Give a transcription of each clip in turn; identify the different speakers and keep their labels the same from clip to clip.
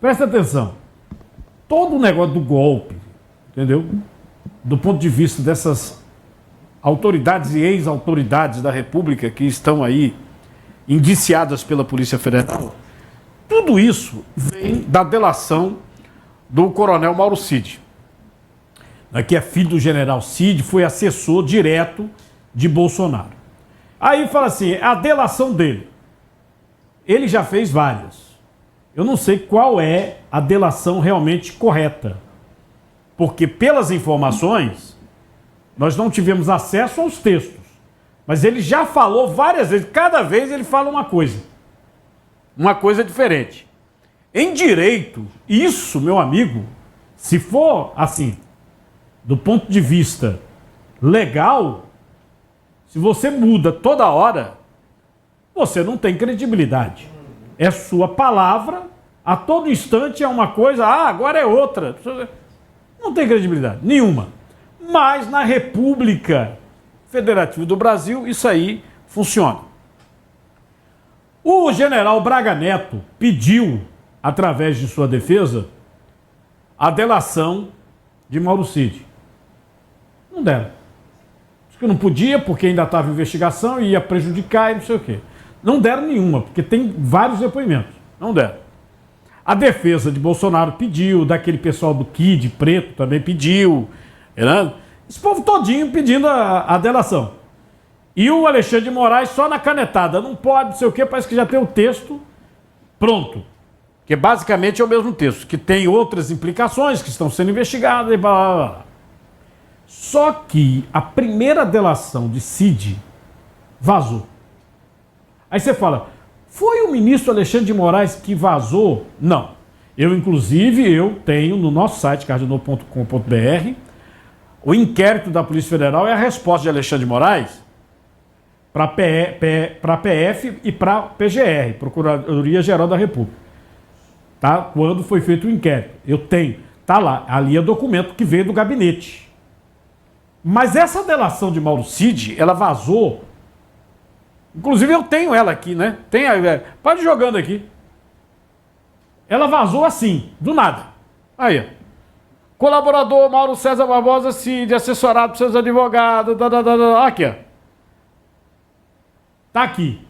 Speaker 1: Presta atenção. Todo o negócio do golpe, entendeu? Do ponto de vista dessas autoridades e ex-autoridades da República que estão aí indiciadas pela Polícia Federal, tudo isso vem da delação do coronel Mauro Cid, que é filho do general Cid, foi assessor direto de Bolsonaro. Aí fala assim, a delação dele. Ele já fez várias. Eu não sei qual é a delação realmente correta. Porque pelas informações, nós não tivemos acesso aos textos. Mas ele já falou várias vezes, cada vez ele fala uma coisa. Uma coisa diferente. Em direito, isso, meu amigo, se for assim, do ponto de vista legal, se você muda toda hora, você não tem credibilidade. É sua palavra, a todo instante é uma coisa, agora é outra. Não tem credibilidade nenhuma. Mas na República Federativa do Brasil, isso aí funciona. O general Braga Neto pediu, através de sua defesa, a delação de Mauro Cid. Não deram. Diz que não podia, porque ainda estava em investigação e ia prejudicar e não sei o quê. Não deram nenhuma, porque tem vários depoimentos. Não deram. A defesa de Bolsonaro pediu, daquele pessoal do KID preto também pediu. Né? Esse povo todinho pedindo a delação. E o Alexandre de Moraes só na canetada. Não pode, não sei o quê, parece que já tem o texto pronto. Que basicamente é o mesmo texto, que tem outras implicações que estão sendo investigadas e blá, blá, blá. Só que a primeira delação de Cid vazou. Aí você fala, foi o ministro Alexandre de Moraes que vazou? Não. Eu tenho no nosso site, cardenou.com.br, o inquérito da Polícia Federal é a resposta de Alexandre de Moraes para a PF e para a PGR, Procuradoria Geral da República. Tá? Quando foi feito o inquérito. Eu tenho. Tá lá. Ali é documento que veio do gabinete. Mas essa delação de Mauro Cid, ela vazou. Inclusive eu tenho ela aqui, né? Pode ir jogando aqui. Ela vazou assim, do nada. Aí, ó. Colaborador Mauro César Barbosa Cid, assessorado por seus advogados. Aqui, ó. Tá aqui.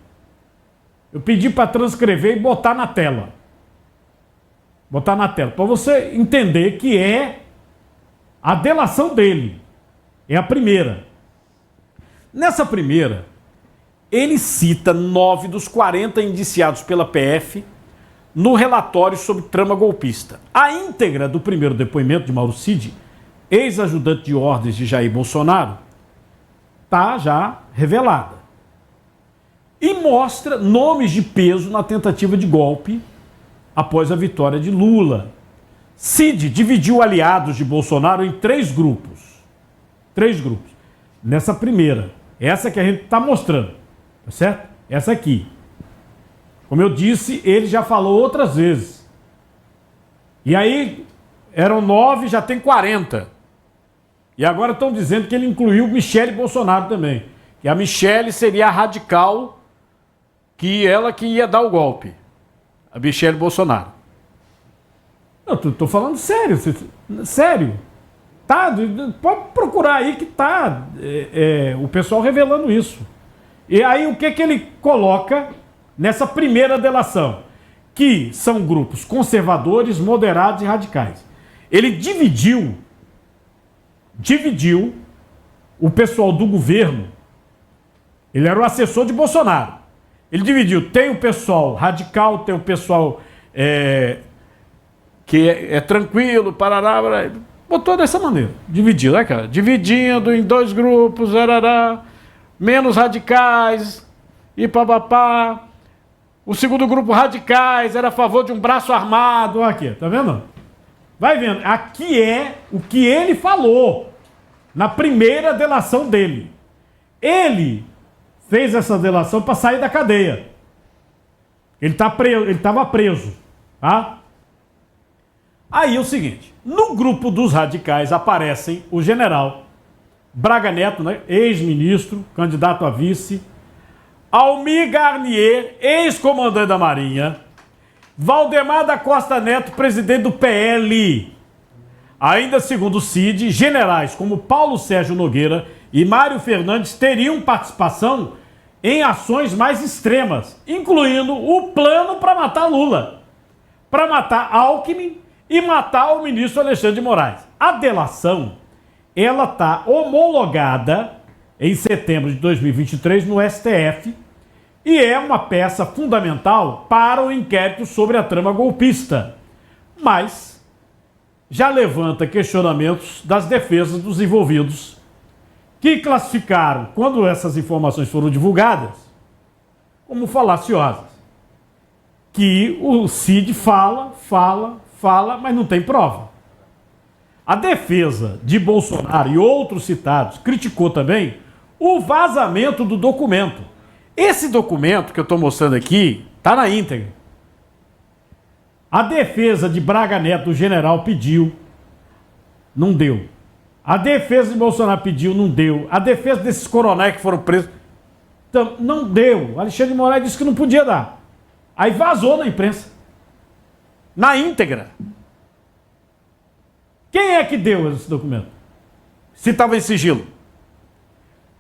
Speaker 1: Eu pedi para transcrever e botar na tela. Botar na tela. Para você entender que é a delação dele. É a primeira. Nessa primeira, ele cita 9 dos 40 indiciados pela PF no relatório sobre trama golpista. A íntegra do primeiro depoimento de Mauro Cid, ex-ajudante de ordens de Jair Bolsonaro, está já revelada. E mostra nomes de peso na tentativa de golpe após a vitória de Lula. Cid dividiu aliados de Bolsonaro em 3 grupos. 3 grupos. Nessa primeira, essa que a gente está mostrando, tá certo? Essa aqui. Como eu disse, ele já falou outras vezes. E aí, eram 9, já tem 40. E agora estão dizendo que ele incluiu Michele Bolsonaro também. Que a Michele seria a radical, que ela que ia dar o golpe. A Michele Bolsonaro. Eu tô falando sério. Sério. Tá, pode procurar aí que tá o pessoal revelando isso. E aí o que ele coloca nessa primeira delação? Que são grupos conservadores, moderados e radicais. Ele dividiu o pessoal do governo. Ele era o assessor de Bolsonaro. Ele dividiu, tem o pessoal radical, tem o pessoal que é tranquilo, parará, botou dessa maneira, dividido, né, cara? Dividindo em 2 grupos, menos radicais, e papapá. O segundo grupo, radicais, era a favor de um braço armado. Aqui, tá vendo? Vai vendo. Aqui é o que ele falou na primeira delação dele. Ele fez essa delação para sair da cadeia. Ele estava preso, tá? Aí é o seguinte, no grupo dos radicais aparecem o general Braga Neto, né, ex-ministro, candidato a vice, Almir Garnier, ex-comandante da Marinha, Valdemar da Costa Neto, presidente do PL. Ainda segundo o Cid, generais como Paulo Sérgio Nogueira e Mário Fernandes teriam participação em ações mais extremas, incluindo o plano para matar Lula, para matar Alckmin e matar o ministro Alexandre de Moraes. A delação, ela está homologada em setembro de 2023 no STF e é uma peça fundamental para o inquérito sobre a trama golpista, mas já levanta questionamentos das defesas dos envolvidos, que classificaram, quando essas informações foram divulgadas, como falaciosas. Que o Cid fala, mas não tem prova. A defesa de Bolsonaro e outros citados criticou também o vazamento do documento. Esse documento que eu estou mostrando aqui está na íntegra. A defesa de Braga Neto, o general, pediu, não deu. A defesa de Bolsonaro pediu, não deu. A defesa desses coronéis que foram presos, não deu. Alexandre de Moraes disse que não podia dar. Aí vazou na imprensa. Na íntegra. Quem é que deu esse documento? Se estava em sigilo.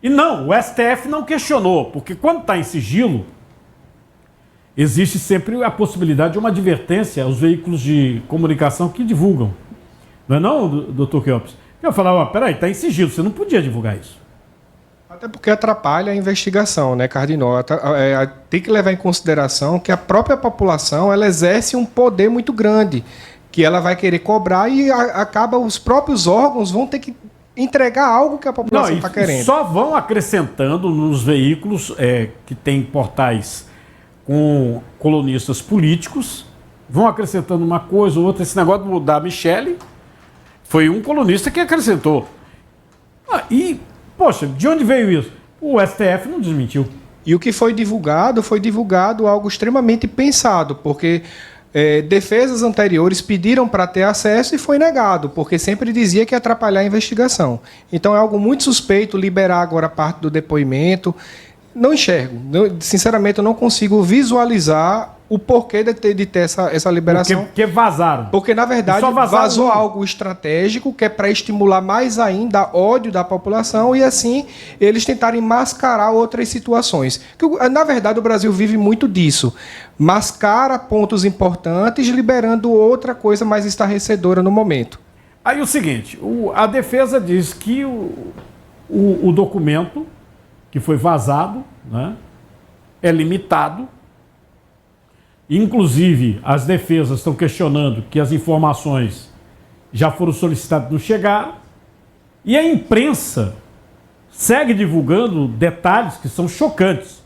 Speaker 1: E não, o STF não questionou, porque quando está em sigilo, existe sempre a possibilidade de uma advertência aos veículos de comunicação que divulgam. Não é não, doutor Queiroz? Eu falava, peraí, está em sigilo, você não podia divulgar isso.
Speaker 2: Até porque atrapalha a investigação, né, Cardinal? Tem que levar em consideração que a própria população ela exerce um poder muito grande, que ela vai querer cobrar e acaba os próprios órgãos vão ter que entregar algo que a população está querendo.
Speaker 1: Só vão acrescentando nos veículos que tem portais com colunistas políticos, vão acrescentando uma coisa ou outra. Esse negócio da Michele foi um colunista que acrescentou. Poxa, de onde veio isso? O STF não desmentiu.
Speaker 2: E o que foi divulgado algo extremamente pensado, porque defesas anteriores pediram para ter acesso e foi negado, porque sempre dizia que ia atrapalhar a investigação. Então é algo muito suspeito liberar agora parte do depoimento. Não enxergo. Sinceramente, eu não consigo visualizar o porquê de ter essa liberação.
Speaker 1: Porque vazaram.
Speaker 2: Porque, na verdade, vazou algo estratégico que é para estimular mais ainda ódio da população e, assim, eles tentarem mascarar outras situações. Na verdade, o Brasil vive muito disso. Mascara pontos importantes, liberando outra coisa mais estarrecedora no momento.
Speaker 1: Aí o seguinte, a defesa diz que o documento que foi vazado, né, é limitado. Inclusive, as defesas estão questionando que as informações já foram solicitadas e não chegaram. E a imprensa segue divulgando detalhes que são chocantes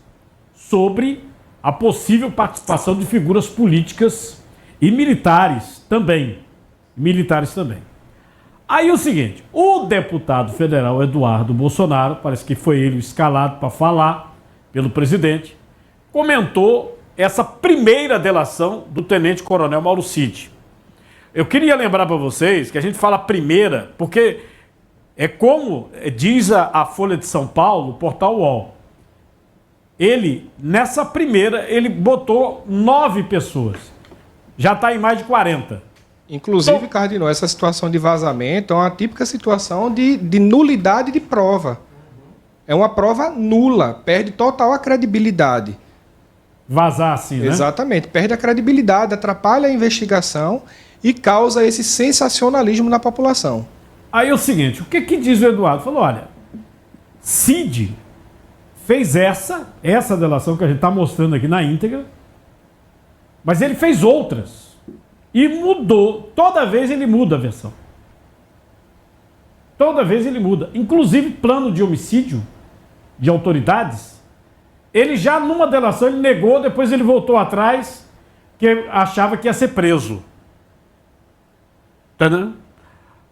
Speaker 1: sobre a possível participação de figuras políticas e militares também. Aí o seguinte, o deputado federal Eduardo Bolsonaro, parece que foi ele escalado para falar pelo presidente, comentou essa primeira delação do tenente-coronel Mauro Cid. Eu queria lembrar para vocês que a gente fala primeira, porque é como diz a Folha de São Paulo, o portal UOL. Nessa primeira, ele botou 9 pessoas. Já está em mais de 40.
Speaker 2: Inclusive, então, Cardinal, essa situação de vazamento é uma típica situação de nulidade de prova. É uma prova nula, perde total a credibilidade.
Speaker 1: Vazar assim, né?
Speaker 2: Exatamente, perde a credibilidade, atrapalha a investigação e causa esse sensacionalismo na população.
Speaker 1: Aí é o seguinte, o que diz o Eduardo? Falou, olha, Cid fez essa delação que a gente está mostrando aqui na íntegra, mas ele fez outras. E mudou. Toda vez ele muda a versão. Toda vez ele muda. Inclusive plano de homicídio de autoridades. Ele já numa delação ele negou, depois ele voltou atrás, que achava que ia ser preso. Entendeu?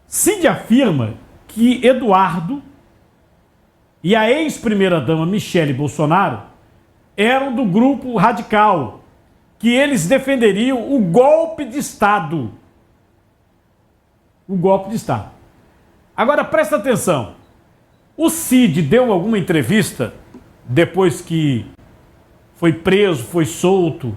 Speaker 1: Cid afirma que Eduardo e a ex-primeira-dama Michele Bolsonaro eram do grupo radical, que eles defenderiam o golpe de Estado. O golpe de Estado. Agora, presta atenção. O Cid deu alguma entrevista, depois que foi preso, foi solto,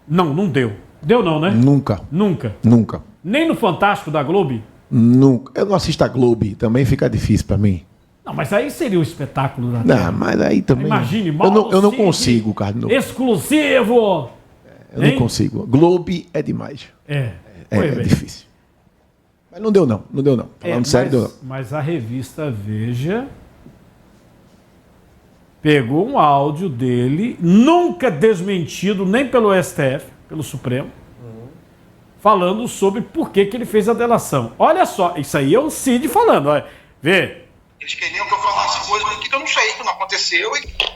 Speaker 1: Não, não deu. Deu não, né?
Speaker 3: Nunca.
Speaker 1: Nunca.
Speaker 3: Nunca.
Speaker 1: Nem no Fantástico da Globo?
Speaker 3: Nunca. Eu não assisto a Globo, também fica difícil pra mim.
Speaker 1: Não, mas aí seria o espetáculo da
Speaker 3: Não, mas aí também.
Speaker 1: Imagine,
Speaker 3: eu não consigo, Carlos.
Speaker 1: Exclusivo!
Speaker 3: Eu não consigo. Globo é demais.
Speaker 1: É
Speaker 3: Difícil. Mas não deu não. Falando sério, deu não.
Speaker 1: Mas a revista Veja pegou um áudio dele, nunca desmentido nem pelo STF, pelo Supremo, falando sobre por que ele fez a delação. Olha só, isso aí é o Cid falando, olha. Vê.
Speaker 4: Eles queriam que eu falasse coisas que eu não sei, que não aconteceu,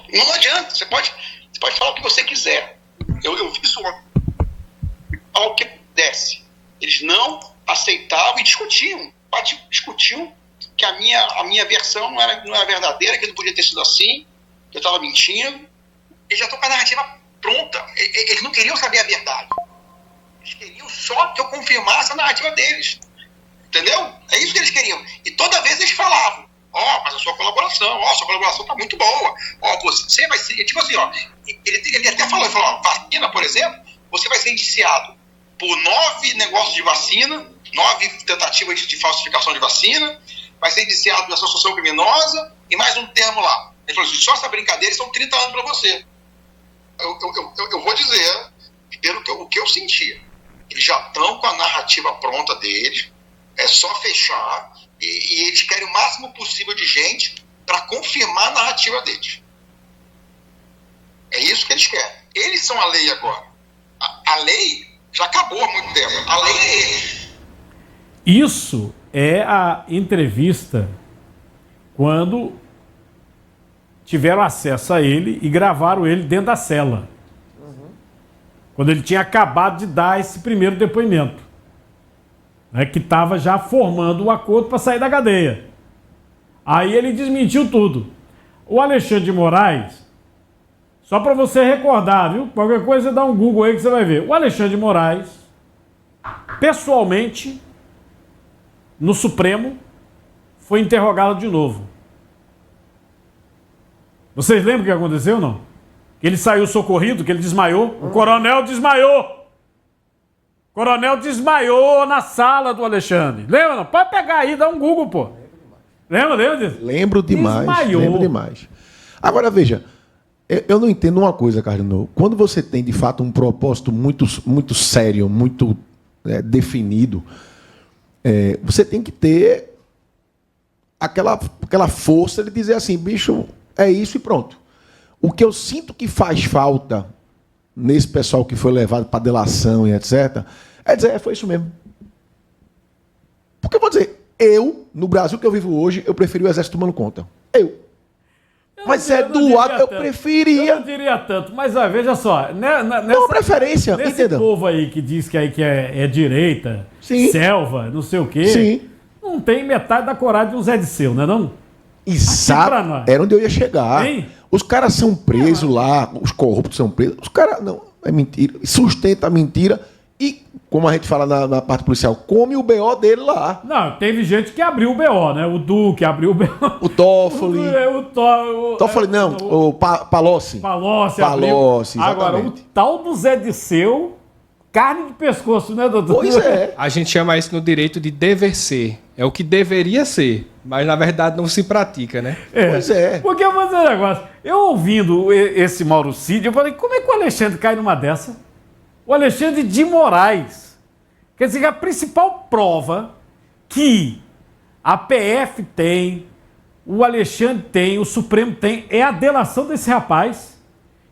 Speaker 4: e não adianta. Você pode falar o que você quiser. Eu vi isso ao que desce. Eles não aceitavam e discutiam que a minha versão não era verdadeira, que não podia ter sido assim, que eu estava mentindo. Eles já estão com a narrativa pronta. Eles não queriam saber a verdade. Eles queriam só que eu confirmasse a narrativa deles. Entendeu? É isso que eles queriam. E toda vez eles falavam, mas a sua colaboração está muito boa. Você vai ser... Tipo assim, ele até falou, vacina, por exemplo, você vai ser indiciado por 9 negócios de vacina, 9 tentativas de falsificação de vacina, vai ser indiciado por associação criminosa e mais um termo lá. Ele falou assim, só essa brincadeira são 30 anos para você. Eu vou dizer, pelo que eu sentia, eles já estão com a narrativa pronta deles, é só fechar, e eles querem o máximo possível de gente para confirmar a narrativa deles. É isso que eles querem. Eles são a lei agora. A lei já acabou há muito tempo. A lei é eles.
Speaker 1: Isso é a entrevista quando tiveram acesso a ele e gravaram ele dentro da cela. Quando ele tinha acabado de dar esse primeiro depoimento. Né, que estava já formando o acordo para sair da cadeia. Aí ele desmentiu tudo. O Alexandre de Moraes, só para você recordar, viu? Qualquer coisa, você dá um Google aí que você vai ver. O Alexandre de Moraes, pessoalmente, no Supremo, foi interrogado de novo. Vocês lembram o que aconteceu, não? Que ele saiu socorrido, que ele desmaiou. O coronel desmaiou. O coronel desmaiou na sala do Alexandre. Lembra, não? Pode pegar aí, dá um Google, pô. Lembra disso?
Speaker 3: Lembro demais.
Speaker 1: Desmaiou.
Speaker 3: Lembro demais. Agora, veja, eu não entendo uma coisa, Carlinhos. Quando você tem, de fato, um propósito muito, muito sério, muito definido, você tem que ter aquela força de dizer assim, bicho, é isso e pronto. O que eu sinto que faz falta nesse pessoal que foi levado para delação e etc., é dizer, foi isso mesmo. Porque eu vou dizer, no Brasil que eu vivo hoje, eu preferi o exército tomando conta. Mas Eduardo, eu preferia.
Speaker 1: Eu não diria tanto, mas veja só.
Speaker 3: Não, preferência,
Speaker 1: nesse
Speaker 3: entenda.
Speaker 1: povo aí que diz que é direita,
Speaker 3: Sim.
Speaker 1: selva, não sei o quê,
Speaker 3: Sim.
Speaker 1: não tem metade da coragem de um Zé Disseu, não é não?
Speaker 3: Exato. Era onde eu ia chegar.
Speaker 1: Hein?
Speaker 3: Os caras são presos lá, os corruptos são presos. Os caras, não, é mentira. Sustenta a mentira e, como a gente fala na parte policial, come o BO dele lá.
Speaker 1: Não, teve gente que abriu o BO, né? O Duque abriu o BO.
Speaker 3: O Toffoli. Toffoli não, o Palocci.
Speaker 1: Palocci
Speaker 3: abriu.
Speaker 1: Agora, o tal do Zé Disseu, carne de pescoço, né, doutor?
Speaker 3: Pois é.
Speaker 2: A gente chama isso no direito de dever ser. É o que deveria ser, mas na verdade não se pratica, né?
Speaker 3: Pois é.
Speaker 1: Porque eu vou dizer um negócio. Eu ouvindo esse Mauro Cid, eu falei, como é que o Alexandre cai numa dessa? O Alexandre de Moraes. Quer dizer, a principal prova que a PF tem, o Alexandre tem, o Supremo tem, é a delação desse rapaz,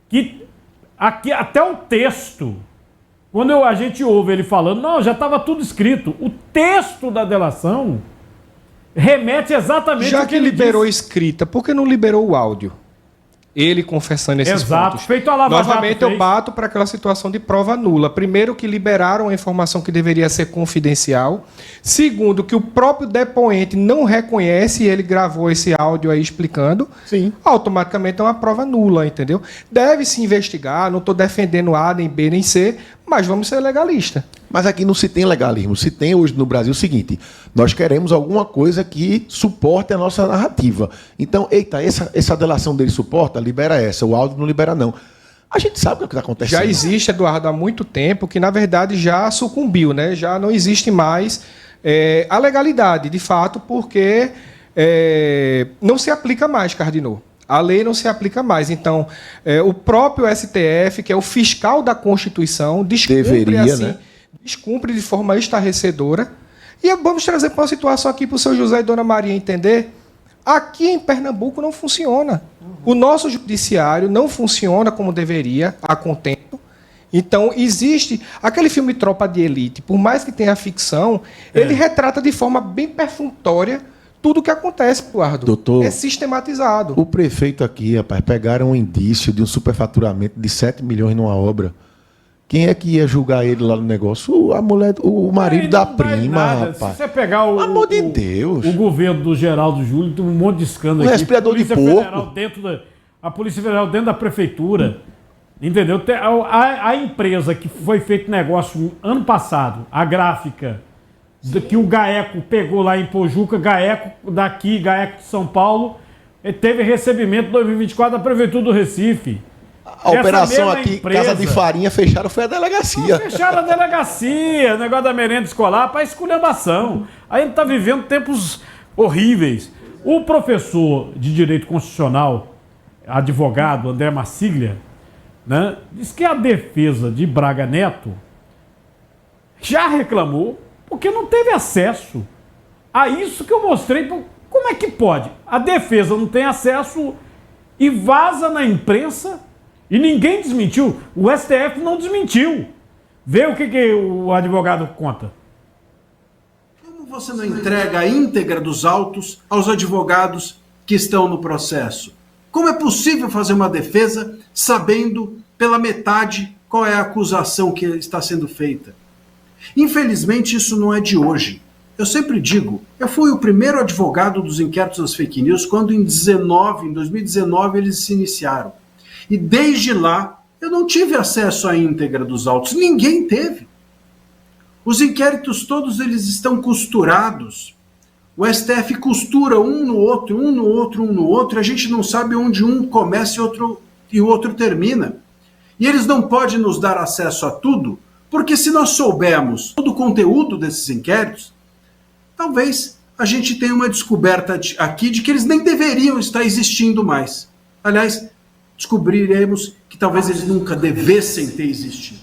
Speaker 1: que aqui até o texto, quando a gente ouve ele falando, não, já estava tudo escrito. O texto da delação remete exatamente
Speaker 2: Já
Speaker 1: ao
Speaker 2: que
Speaker 1: ele
Speaker 2: liberou
Speaker 1: disse.
Speaker 2: escrita, por que não liberou o áudio? Ele confessando esses
Speaker 1: Exato,
Speaker 2: pontos.
Speaker 1: feito a Lava Jato
Speaker 2: Novamente eu
Speaker 1: fez.
Speaker 2: bato para aquela situação de prova nula. Primeiro, que liberaram a informação que deveria ser confidencial. Segundo, que o próprio depoente não reconhece e ele gravou esse áudio aí explicando.
Speaker 3: Sim.
Speaker 2: Automaticamente é uma prova nula, entendeu? Deve se investigar, não estou defendendo A, nem B, nem C, mas vamos ser legalistas.
Speaker 3: Mas aqui não se tem legalismo. Se tem hoje no Brasil o seguinte, nós queremos alguma coisa que suporte a nossa narrativa. Então, eita, essa delação dele suporta? Libera essa. O áudio não libera, não. A gente sabe o que está acontecendo.
Speaker 2: Já existe, Eduardo, há muito tempo, que na verdade já sucumbiu, né? Já não existe mais a legalidade, de fato, porque não se aplica mais, Cardinô. A lei não se aplica mais. Então, o próprio STF, que é o fiscal da Constituição, descumpre de forma estarrecedora. E vamos trazer para uma situação aqui para o seu José e Dona Maria entender. Aqui em Pernambuco não funciona. O nosso judiciário não funciona como deveria, a contento. Então, existe... Aquele filme Tropa de Elite, por mais que tenha ficção, ele retrata de forma bem perfunctória tudo o que acontece, Eduardo.
Speaker 3: Doutor,
Speaker 2: é sistematizado.
Speaker 3: O prefeito aqui, rapaz, pegaram um indício de um superfaturamento de 7 milhões numa obra. Quem é que ia julgar ele lá no negócio? A mulher, o marido da prima, rapaz.
Speaker 1: Se você pegar
Speaker 3: amor de Deus.
Speaker 1: O governo do Geraldo Júlio, tem um monte de escândalo aqui.
Speaker 3: Respirador de porco.
Speaker 1: A Polícia Federal dentro da prefeitura. Entendeu? A empresa que foi feito negócio ano passado, a Gráfica, que o GAECO pegou lá em Pojuca, GAECO daqui, GAECO de São Paulo, teve recebimento em 2024 da Prefeitura do Recife.
Speaker 3: A operação aqui, empresa, Casa de Farinha, fecharam foi a delegacia.
Speaker 1: Fecharam a delegacia, o negócio da merenda escolar para esculhambação. A gente está vivendo tempos horríveis. O professor de Direito Constitucional, advogado André Massiglia, né, diz que a defesa de Braga Neto já reclamou porque não teve acesso a isso que eu mostrei. Como é que pode? A defesa não tem acesso e vaza na imprensa. E ninguém desmentiu. O STF não desmentiu. Vê o que o advogado conta.
Speaker 5: Como você não entrega a íntegra dos autos aos advogados que estão no processo? Como é possível fazer uma defesa sabendo pela metade qual é a acusação que está sendo feita? Infelizmente, isso não é de hoje. Eu sempre digo, eu fui o primeiro advogado dos inquéritos das fake news quando em 2019 eles se iniciaram. E desde lá, eu não tive acesso à íntegra dos autos. Ninguém teve. Os inquéritos todos eles estão costurados. O STF costura um no outro, um no outro, um no outro. A gente não sabe onde um começa e o outro termina. E eles não podem nos dar acesso a tudo, porque se nós soubermos todo o conteúdo desses inquéritos, talvez a gente tenha uma descoberta aqui de que eles nem deveriam estar existindo mais. Aliás, descobriremos que talvez eles nunca devessem ter existido.